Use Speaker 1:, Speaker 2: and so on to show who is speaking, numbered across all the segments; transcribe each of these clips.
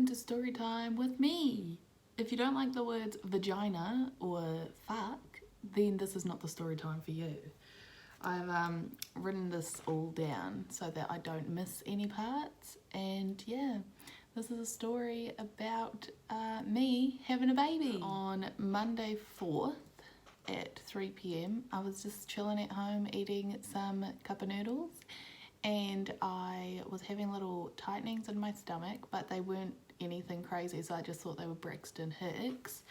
Speaker 1: welcome to story time with me. If you don't like the words vagina or fuck, then this is not the story time for you. I've written this all down so that I don't miss any parts, and yeah, this is a story about me having a baby. On Monday 4th at 3 p.m, I was just chilling at home eating some cup of noodles, and I was having little tightenings in my stomach, but they weren't anything crazy, so I just thought they were Braxton Hicks.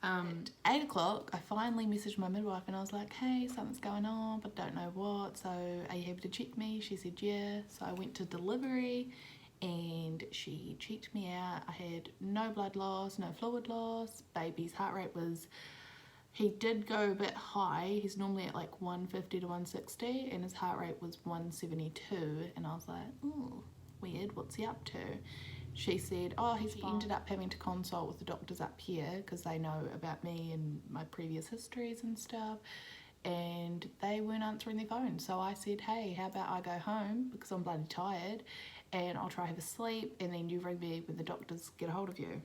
Speaker 1: At 8 o'clock, I finally messaged my midwife and I was like, hey, something's going on, but don't know what, so are you happy to check me? She said, yeah. So I went to delivery and she checked me out. I had no blood loss, no fluid loss. Baby's heart rate was, he did go a bit high. He's normally at like 150 to 160 and his heart rate was 172, and I was like, oh, weird, what's he up to? She said, oh, he ended up having to consult with the doctors up here because they know about me and my previous histories and stuff, and they weren't answering their phone. So I said, hey, how about I go home because I'm bloody tired and I'll try have a sleep, and then you ring me when the doctors get a hold of you.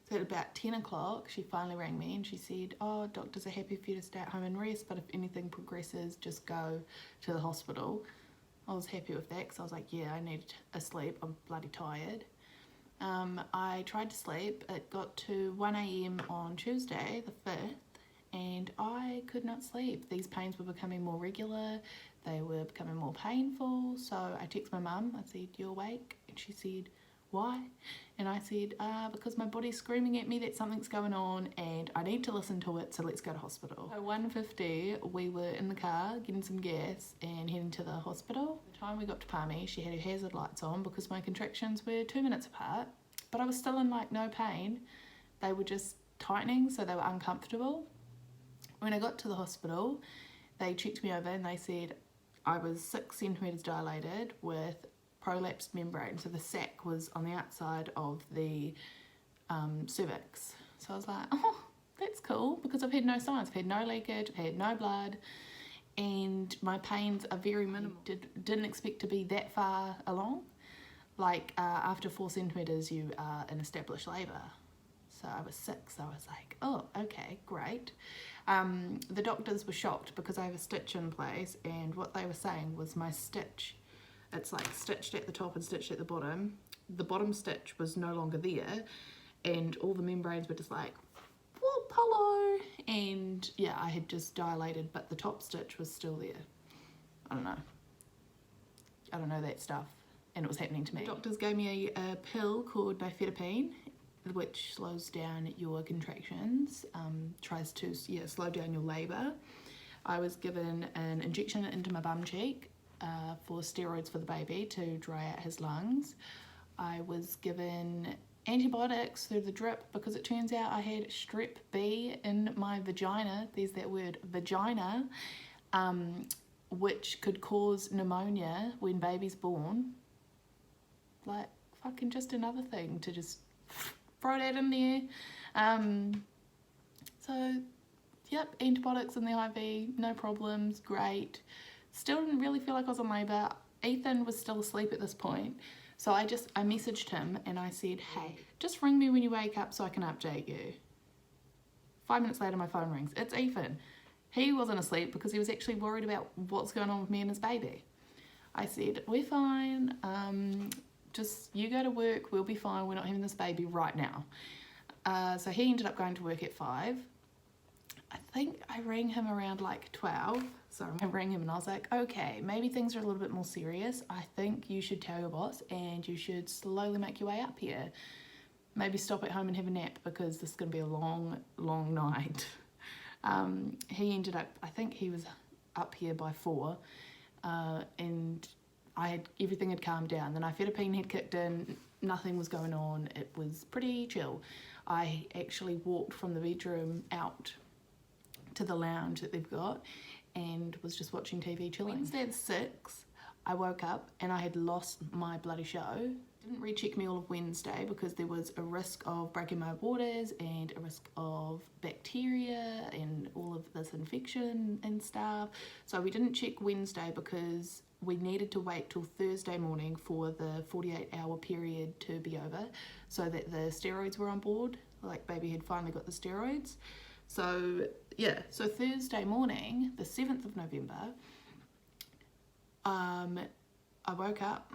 Speaker 1: So at about 10 o'clock, she finally rang me and she said, oh, doctors are happy for you to stay at home and rest, but if anything progresses, just go to the hospital. I was happy with that because I was like, yeah, I need a sleep, I'm bloody tired. I tried to sleep. It got to 1 a.m. on Tuesday, the 5th, and I could not sleep. These pains were becoming more regular, they were becoming more painful, so I texted my mum. I said, you awake? And she said, why? And I said, because my body's screaming at me that something's going on and I need to listen to it, so let's go to hospital. So 1:50, we were in the car getting some gas and heading to the hospital. By the time we got to Palmy, she had her hazard lights on because my contractions were 2 minutes apart, but I was still in like no pain. They were just tightening, so they were uncomfortable. When I got to the hospital, they checked me over and they said I was 6 centimetres dilated with prolapsed membrane, so the sac was on the outside of the cervix. So I was like, oh, that's cool, because I've had no signs, I've had no leakage, I've had no blood, and my pains are very minimal. Didn't expect to be that far along. Like after 4 centimetres you are in established labour. So I was 6, so I was like, oh, okay, great. The doctors were shocked because I have a stitch in place, and what they were saying was my stitch, it's like stitched at the top and stitched at the bottom. The bottom stitch was no longer there, and all the membranes were just like, whoop, hello. And yeah, I had just dilated, but the top stitch was still there. I don't know that stuff, and it was happening to me. The doctors gave me a pill called nifedipine, which slows down your contractions, tries to slow down your labour. I was given an injection into my bum cheek for steroids for the baby to dry out his lungs. I was given antibiotics through the drip because it turns out I had strep B in my vagina. There's that word, vagina, which could cause pneumonia when baby's born. Like, fucking just another thing to just throw that in there. So, yep, antibiotics in the IV, no problems, great. Still didn't really feel like I was in labour. Ethan was still asleep at this point. So I messaged him and I said, hey, just ring me when you wake up so I can update you. 5 minutes later, my phone rings. It's Ethan. He wasn't asleep because he was actually worried about what's going on with me and his baby. I said, we're fine. Just you go to work, we'll be fine. We're not having this baby right now. So he ended up going to work at 5. I think I rang him around like 12. So I rang him and I was like, okay, maybe things are a little bit more serious. I think you should tell your boss and you should slowly make your way up here. Maybe stop at home and have a nap because this is going to be a long, long night. He ended up, I think he was up here by 4, and everything had calmed down. The nifedipine had kicked in, nothing was going on. It was pretty chill. I actually walked from the bedroom out to the lounge that they've got and was just watching TV chilling. Wednesday at 6, I woke up and I had lost my bloody show. Didn't recheck me all of Wednesday because there was a risk of breaking my waters and a risk of bacteria and all of this infection and stuff. So we didn't check Wednesday because we needed to wait till Thursday morning for the 48-hour period to be over so that the steroids were on board. Like, baby had finally got the steroids. So yeah, so Thursday morning, the 7th of November, I woke up.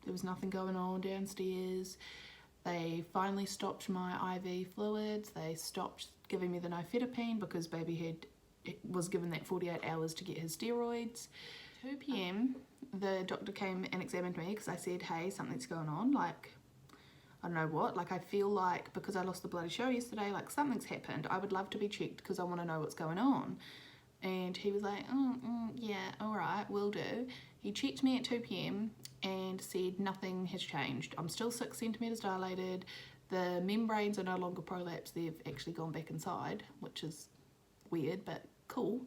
Speaker 1: There was nothing going on downstairs. They finally stopped my IV fluids. They stopped giving me the nifedipine because baby was given that 48 hours to get his steroids. 2 p.m, the doctor came and examined me because I said, hey, something's going on. Like, I don't know what. Like, I feel like because I lost the bloody show yesterday, like something's happened. I would love to be checked because I want to know what's going on. And he was like, yeah, all right, will do. He checked me at 2 p.m. and said nothing has changed. I'm still 6 centimetres dilated. The membranes are no longer prolapsed. They've actually gone back inside, which is weird, but cool.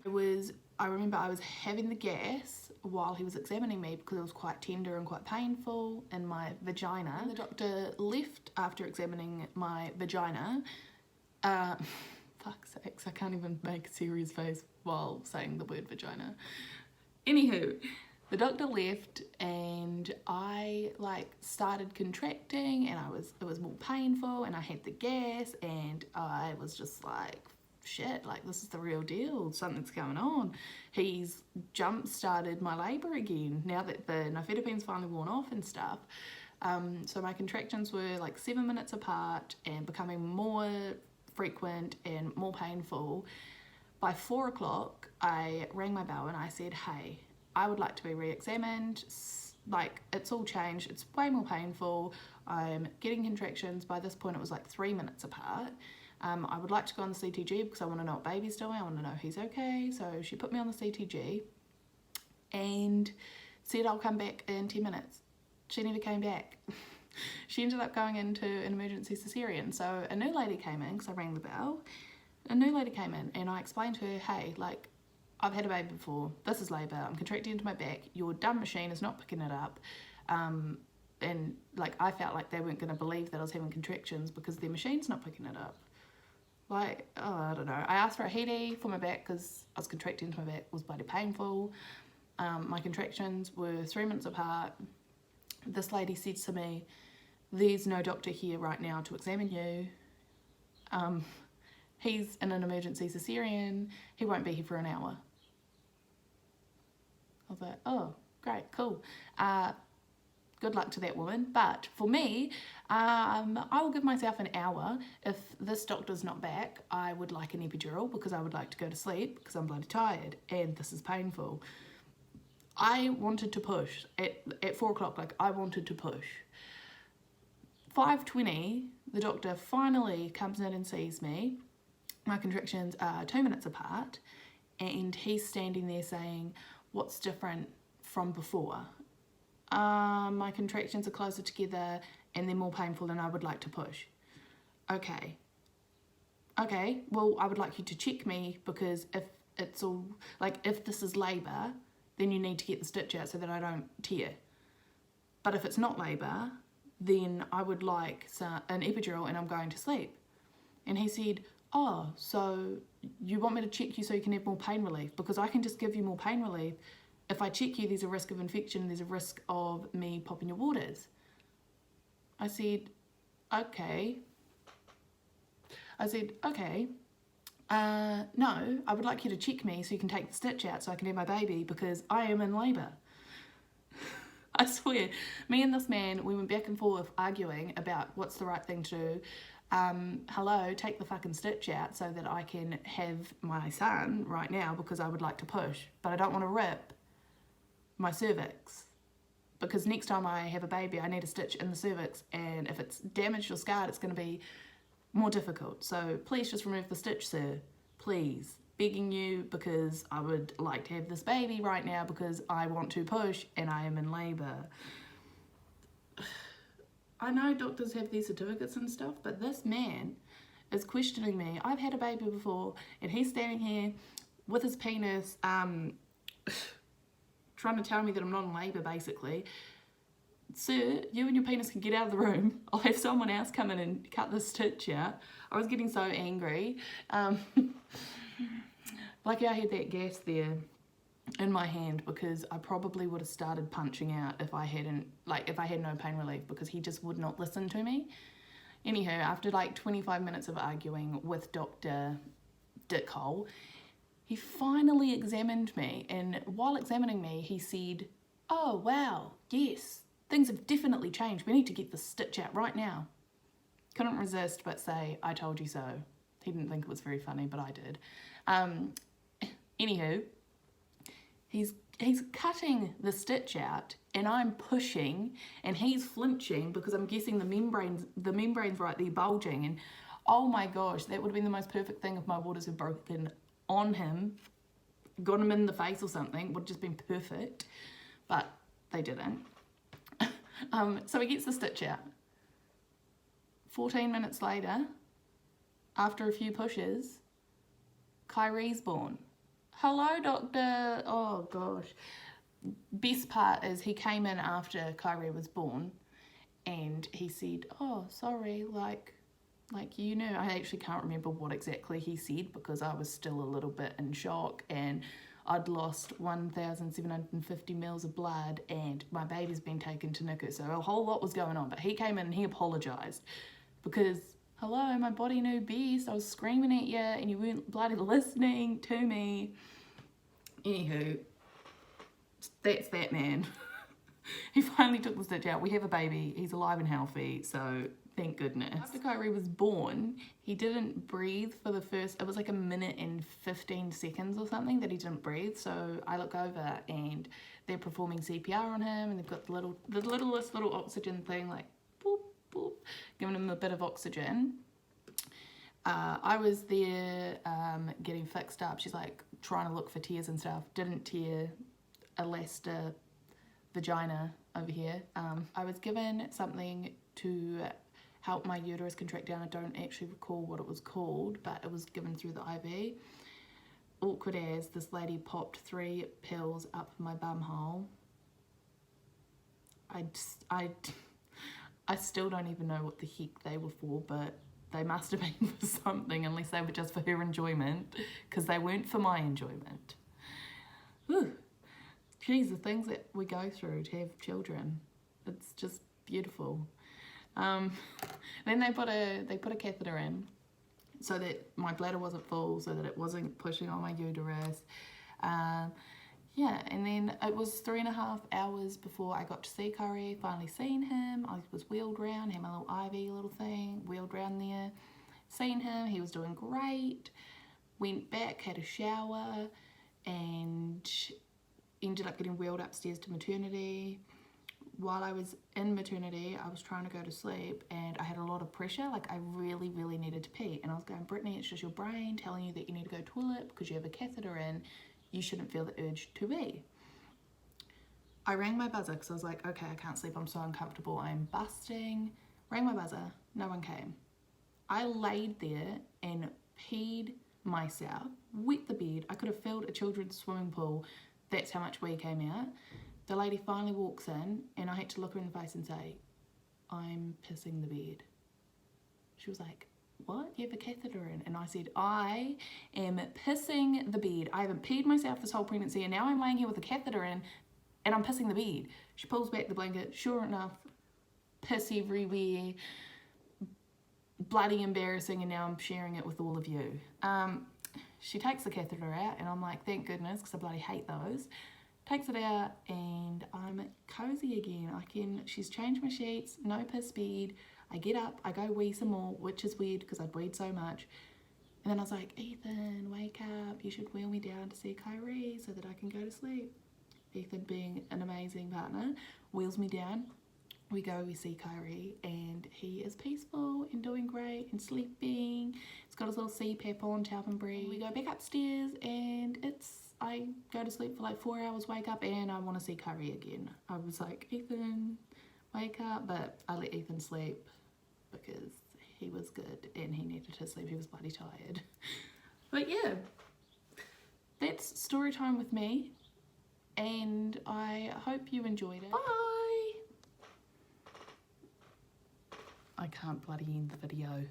Speaker 1: I remember I was having the gas while he was examining me because it was quite tender and quite painful in my vagina. And the doctor left after examining my vagina. Fuck's sakes, I can't even make a serious face while saying the word vagina. Anywho, the doctor left and I like started contracting and it was more painful and I had the gas and I was just like, shit, like this is the real deal, something's going on. He's jump-started my labour again now that the nifedipine's finally worn off and stuff. So my contractions were like 7 minutes apart and becoming more frequent and more painful. By 4 o'clock, I rang my bell and I said, hey, I would like to be re-examined. Like, it's all changed. It's way more painful. I'm getting contractions. By this point, it was like 3 minutes apart. I would like to go on the CTG because I want to know what baby's doing. I want to know if he's okay. So she put me on the CTG and said I'll come back in 10 minutes. She never came back. She ended up going into an emergency cesarean. So a new lady came in because I rang the bell. A new lady came in and I explained to her, hey, like, I've had a baby before. This is labour. I'm contracting into my back. Your dumb machine is not picking it up. And like, I felt like they weren't going to believe that I was having contractions because their machine's not picking it up. Like, oh, I don't know. I asked for a heatie for my back because I was contracting into my back. It was bloody painful. My contractions were 3 minutes apart. This lady said to me, there's no doctor here right now to examine you. He's in an emergency cesarean. He won't be here for an hour. I was like, oh, great, cool. Good luck to that woman. But for me, I will give myself an hour. If this doctor's not back, I would like an epidural because I would like to go to sleep because I'm bloody tired and this is painful. I wanted to push at 4 o'clock, like I wanted to push. 5:20, the doctor finally comes in and sees me. My contractions are 2 minutes apart and he's standing there saying, what's different from before? My contractions are closer together and they're more painful and I would like to push. Okay, well, I would like you to check me because if it's all, like if this is labour, then you need to get the stitch out so that I don't tear. But if it's not labour, then I would like an epidural and I'm going to sleep. And he said, oh, so you want me to check you so you can have more pain relief? Because I can just give you more pain relief. If I check you, there's a risk of infection, there's a risk of me popping your waters. I said, okay. No, I would like you to check me so you can take the stitch out so I can have my baby because I am in labour. I swear, me and this man, we went back and forth arguing about what's the right thing to do. Hello, take the fucking stitch out so that I can have my son right now because I would like to push, but I don't want to rip my cervix because next time I have a baby, I need a stitch in the cervix, and if it's damaged or scarred, it's going to be more difficult. So please just remove the stitch, sir. Please. Begging you because I would like to have this baby right now because I want to push and I am in labour. I know doctors have these certificates and stuff, but this man is questioning me. I've had a baby before and he's standing here with his penis trying to tell me that I'm not in labour, basically. Sir, you and your penis can get out of the room. I'll have someone else come in and cut this stitch out. I was getting so angry. Lucky I had that gas there. in my hand, because I probably would have started punching out if I hadn't, like, if I had no pain relief, because he just would not listen to me. Anywho, after like 25 minutes of arguing with Dr. Dickhole, he finally examined me, and while examining me, he said, "Oh, wow, yes, things have definitely changed. We need to get the stitch out right now." Couldn't resist but say, "I told you so." He didn't think it was very funny, but I did. Anywho, he's cutting the stitch out, and I'm pushing, and he's flinching because I'm guessing the membrane's right there bulging, and oh my gosh, that would have been the most perfect thing if my waters had broken on him, got him in the face or something. Would have just been perfect, but they didn't. So he gets the stitch out. 14 minutes later, after a few pushes, Kyries born. Hello, doctor. Oh gosh. Best part is he came in after Kyrie was born, and he said, "Oh, sorry, like you knew." I actually can't remember what exactly he said because I was still a little bit in shock, and I'd lost 1,750 mils of blood, and my baby's been taken to NICU, so a whole lot was going on. But he came in and he apologised because, hello, my body knew best. I was screaming at you and you weren't bloody listening to me. Anywho, that's that man. He finally took the stitch out. We have a baby. He's alive and healthy, so thank goodness. After Kyrie was born, he didn't breathe for the first, it was like a minute and 15 seconds or something that he didn't breathe. So I look over and they're performing CPR on him, and they've got the littlest little oxygen thing, like boop, boop, giving him a bit of oxygen. I was there getting fixed up. She's like trying to look for tears and stuff. Didn't tear elaster vagina over here. I was given something to help my uterus contract down. I don't actually recall what it was called, but it was given through the IV. Awkward as this lady popped 3 pills up my bum hole. I still don't even know what the heck they were for, but they must have been for something, unless they were just for her enjoyment, because they weren't for my enjoyment. Whew. Geez, the things that we go through to have children, it's just beautiful. Then they put a catheter in so that my bladder wasn't full, so that it wasn't pushing on my uterus. Yeah, and then it was 3.5 hours before I got to see Kyrie, finally seen him. I was wheeled round, had my little IV little thing, wheeled round there, seen him, he was doing great. Went back, had a shower, and ended up getting wheeled upstairs to maternity. While I was in maternity, I was trying to go to sleep, and I had a lot of pressure, like I really, really needed to pee. And I was going, "Brittany, it's just your brain telling you that you need to go to the toilet because you have a catheter in. You shouldn't feel the urge to pee." I rang my buzzer because I was like, okay, I can't sleep, I'm so uncomfortable, I'm busting. Rang my buzzer, no one came. I laid there and peed myself, wet the bed. I could have filled a children's swimming pool. That's how much wee came out. The lady finally walks in, and I had to look her in the face and say, "I'm pissing the bed." She was like, "What? You have a catheter in?" And I said, "I am pissing the bed. I haven't peed myself this whole pregnancy, and now I'm laying here with a catheter in, and I'm pissing the bed." She pulls back the blanket. Sure enough, piss everywhere. Bloody embarrassing, and now I'm sharing it with all of you. She takes the catheter out, and I'm like, thank goodness, because I bloody hate those. Takes it out, and I'm cozy again. She's changed my sheets, no piss bed. I get up, I go wee some more, which is weird because I'd weed so much. And then I was like, "Ethan, wake up, you should wheel me down to see Kyrie so that I can go to sleep." Ethan, being an amazing partner, wheels me down. We go, we see Kyrie, and he is peaceful and doing great and sleeping. He's got his little CPAP on to help him breathe. We go back upstairs, and I go to sleep for like 4 hours, wake up, and I want to see Kyrie again. I was like, "Ethan, wake up," but I let Ethan sleep because he was good and he needed to sleep. He was bloody tired. But yeah, that's story time with me, and I hope you enjoyed it. Bye! I can't bloody end the video.